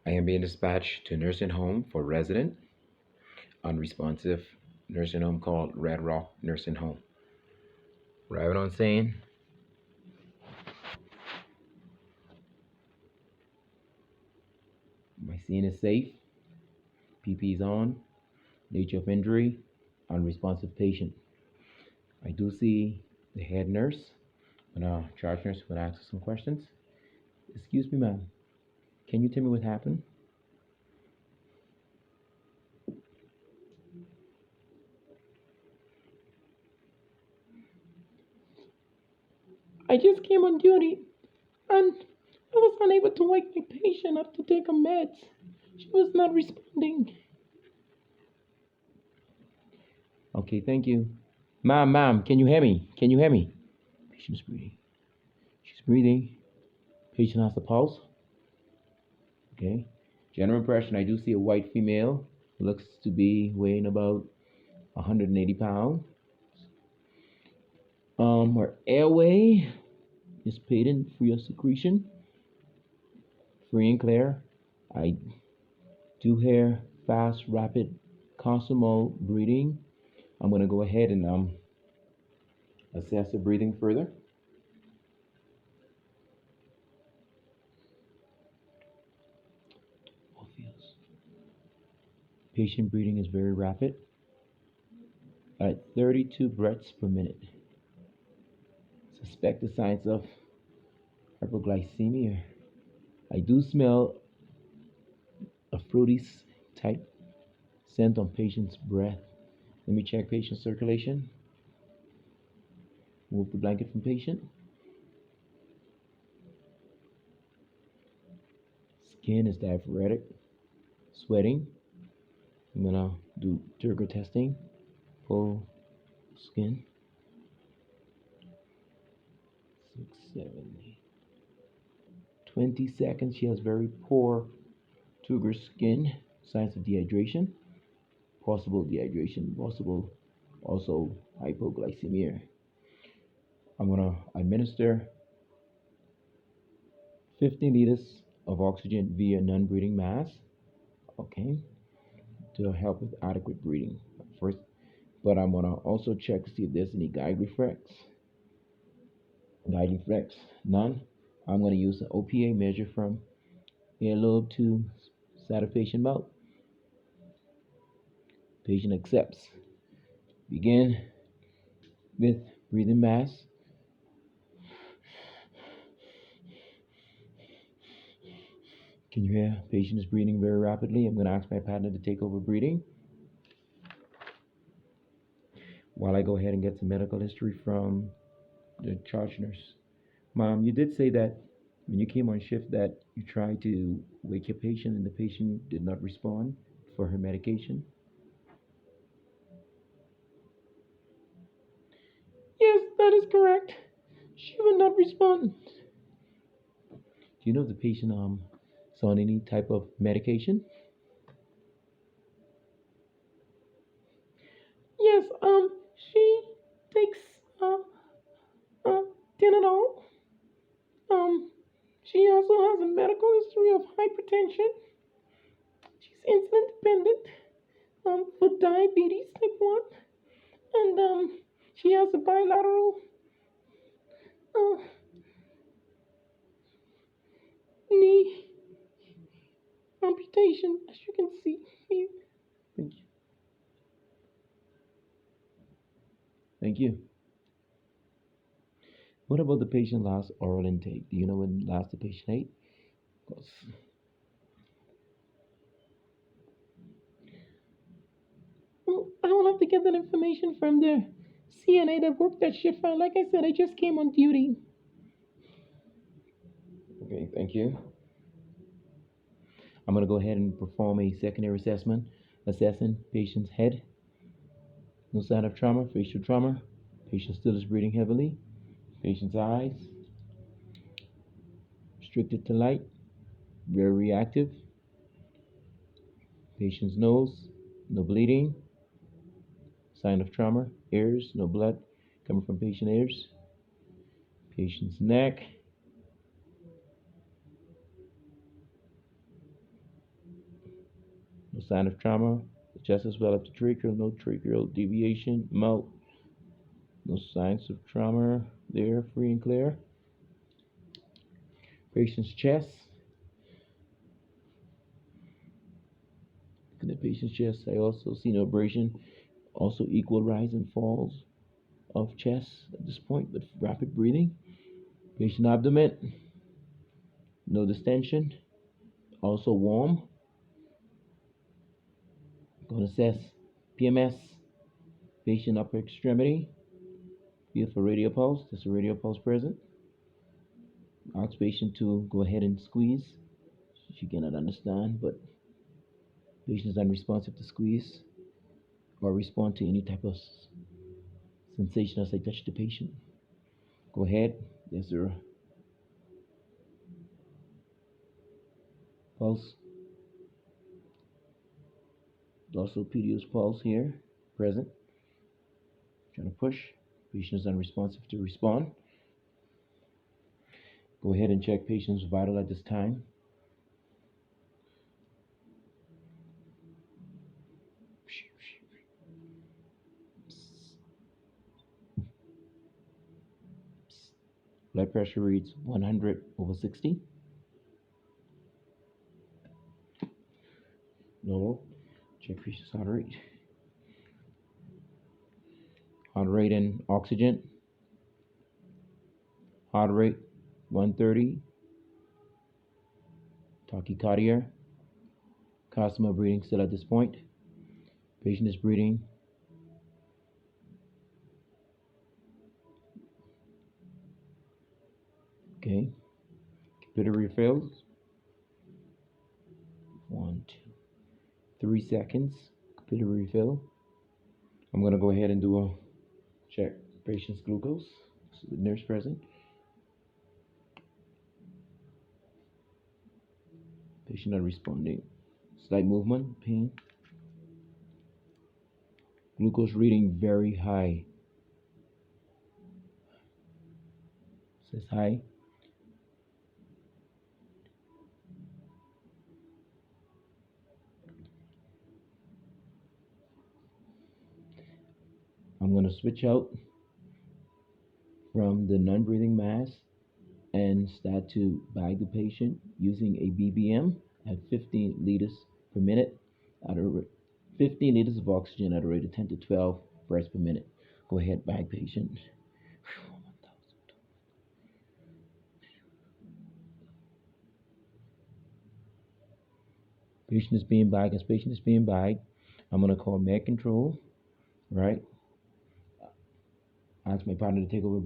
I am being dispatched to a nursing home for resident, unresponsive nursing home called Red Rock Nursing Home. Arriving on scene, my scene is safe, PP is on, nature of injury, unresponsive patient. I do see the head nurse, charge nurse, when I ask her some questions. Excuse me, ma'am, can you tell me what happened? I just came on duty and I was unable to wake my patient up to take her meds. She was not responding. Okay, thank you. Ma'am, can you hear me? Can you hear me? Patient's breathing. She's breathing. Patient has a pulse. Okay. General impression, I do see a white female. Looks to be weighing about 180 pounds. Her airway is patent, free of secretion, free and clear. I do hear fast, rapid, consummal breathing. I'm gonna go ahead and assess the breathing further. Patient breathing is very rapid at 32 breaths per minute. Suspect the signs of hypoglycemia. I do smell a fruity type scent on patient's breath. Let me check patient circulation. Move the blanket from patient. Skin is diaphoretic, sweating. I'm gonna do turgor testing. Full skin. 6, 7, 8. 20 seconds. She has very poor turgor skin. Signs of dehydration. Possible dehydration. Possible also hypoglycemia. I'm gonna administer 15 liters of oxygen via non-breathing mask. Okay, to help with adequate breathing first. But I'm gonna also check to see if there's any guide reflex. Guide reflex, none. I'm gonna use an OPA measure from earlobe to side of patient mouth. Patient accepts. Begin with breathing mask. Can you hear? Patient is breathing very rapidly. I'm gonna ask my partner to take over breathing while I go ahead and get some medical history from the charge nurse. Mom, you did say that when you came on shift that you tried to wake your patient and the patient did not respond for her medication. Yes, that is correct. She would not respond. Do you know if the patient is on any type of medication? Yes, she takes uh Tylenol. Um, she also has a medical history of hypertension. She's insulin dependent. For diabetes type 1, and she has a bilateral uh, knee amputation, as you can see here. Thank you. Thank you. What about the patient last oral intake? Do you know when last the patient ate? 'Cause Well, I will have to get that information from the CNA that worked that shift. Like I said, I just came on duty. Okay, thank you. I'm going to go ahead and perform a secondary assessment, assessing patient's head. No sign of trauma, facial trauma. Patient still is breathing heavily. Patient's eyes, restricted to light, very reactive. Patient's nose, no bleeding. Sign of trauma. Ears, no blood coming from patient ears. Patient's neck, sign of trauma. The chest is well up to tracheal, no tracheal deviation, mouth, no signs of trauma there, free and clear. Patient's chest. Look at the patient's chest. I also see no abrasion. Also equal rise and falls of chest at this point with rapid breathing. Patient abdomen. No distension. Also warm. Going to assess PMS. Patient upper extremity. Feel for radial pulse. There's a radial pulse present. Ask patient to go ahead and squeeze. She cannot understand, but patient is unresponsive to squeeze or respond to any type of sensation as I touch the patient. Go ahead. There's a pulse. Also PDO's pulse here, present. Trying to push. Patient is unresponsive to respond. Go ahead and check patient's vital at this time. Blood pressure reads 100/60. Normal. Check patient's heart rate. Heart rate and oxygen. Heart rate 130. Tachycardia. Cosmo breathing still at this point. Patient is breathing. Okay. Capillary refills. 1, 2, 3 seconds. Capillary refill. I'm going to go ahead and do a check patient's glucose. So the nurse present. Patient not responding. Slight movement, pain. Glucose reading very high. Says high. I'm going to switch out from the non-breathing mask and start to bag the patient using a BBM at 15 liters per minute at a 15 liters of oxygen at a rate of 10 to 12 breaths per minute. Go ahead, bag patient. Patient is being bagged. As patient is being bagged, I'm going to call med control, right? Ask my partner to take over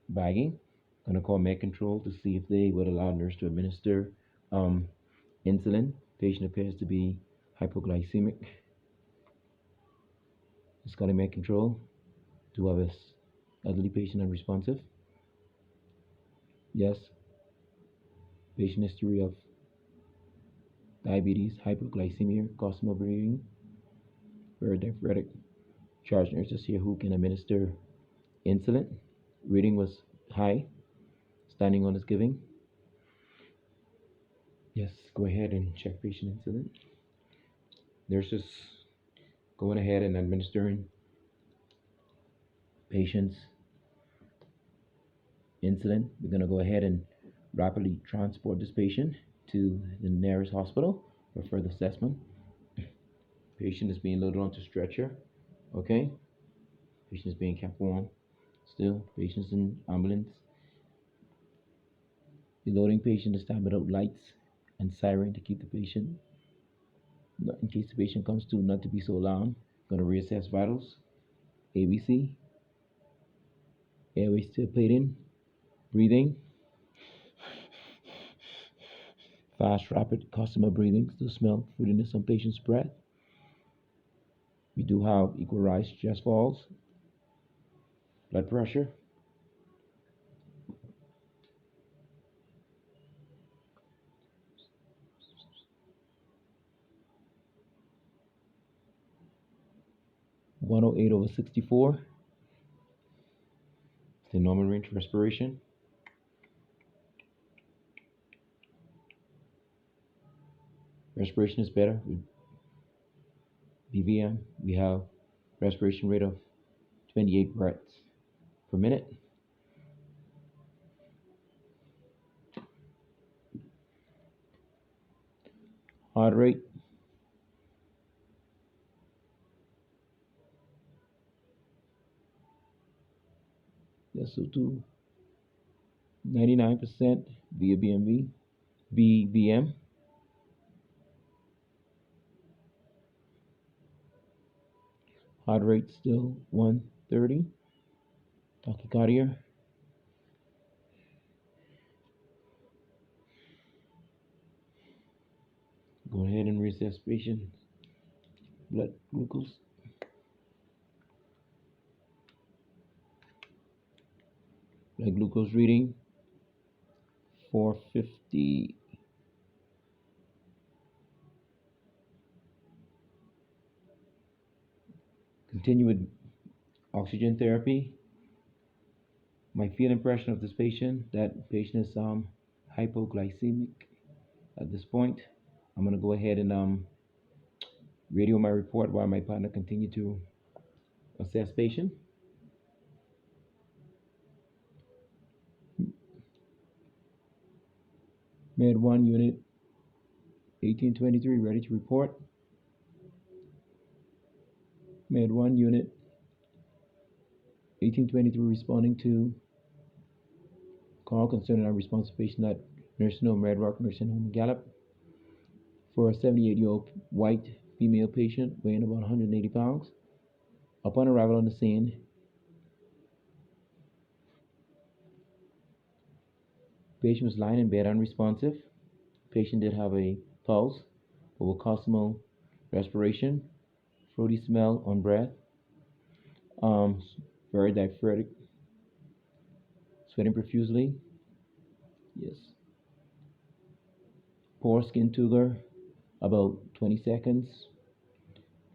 bagging. I'm going to call med control to see if they would allow nurse to administer insulin. Patient appears to be hypoglycemic. It's calling med control. Do have a elderly patient unresponsive? Yes. Patient history of diabetes, hypoglycemia, cosmo breathing, very diaphoretic. Charge nurses here who can administer insulin. Reading was high. Standing on is giving. Yes, go ahead and check patient insulin. Nurses going ahead and administering patients insulin. We're going to go ahead and rapidly transport this patient to the nearest hospital for further assessment. Patient is being loaded onto stretcher. Okay. Patient is being kept warm. Still, patient's in ambulance. The loading patient is time without lights and siren to keep the patient, in case the patient comes to, not to be so alarmed. Going to reassess vitals. ABC. Airway still plating. Breathing. Fast, rapid, customer breathing. Still smell fruitiness on patient's breath. We do have equal rise chest falls. Blood pressure. (108/64). The normal range of respiration. Respiration is better with BVM, we have respiration rate of 28 breaths per minute. Heart rate, SO2, 99% via BVM. Heart rate still 130. Tachycardia. Go ahead and reassess patient blood glucose. Blood glucose reading 450. Continue with oxygen therapy. My field impression of this patient, that patient is hypoglycemic at this point. I'm going to go ahead and radio my report while my partner continue to assess patient. Med 1 unit 1823 ready to report. Med 1 unit 1823 responding to call concerning unresponsive patient at nursing home Red Rock Nursing Home Gallup for a 78-year-old white female patient weighing about 180 pounds. Upon arrival on the scene, patient was lying in bed unresponsive. Patient did have a pulse, ovocosmal respiration, throaty smell on breath, very diaphoretic, sweating profusely. Yes. Poor skin turgor, about 20 seconds.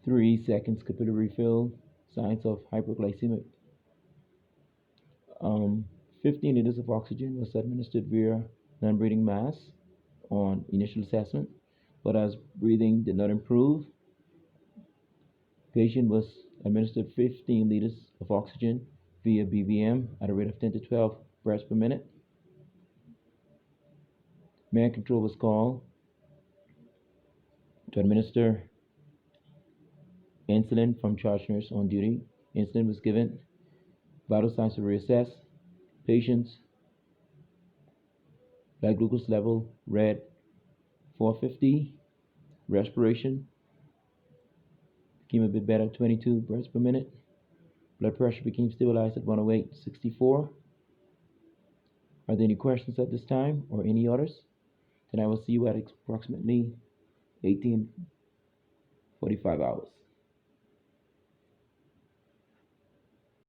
3 seconds capillary refill, signs of hyperglycemic. 15 liters of oxygen was administered via non-breathing mask on initial assessment, but as breathing did not improve, patient was administered 15 liters of oxygen via BVM at a rate of 10 to 12 breaths per minute. Man control was called to administer insulin from charge nurse on duty. Insulin was given. Vital signs were reassessed. Patient's blood glucose level read 450. Respiration became a bit better, 22 breaths per minute. Blood pressure became stabilized at 108/64. Are there any questions at this time or any others? Then I will see you at approximately 18:45 hours.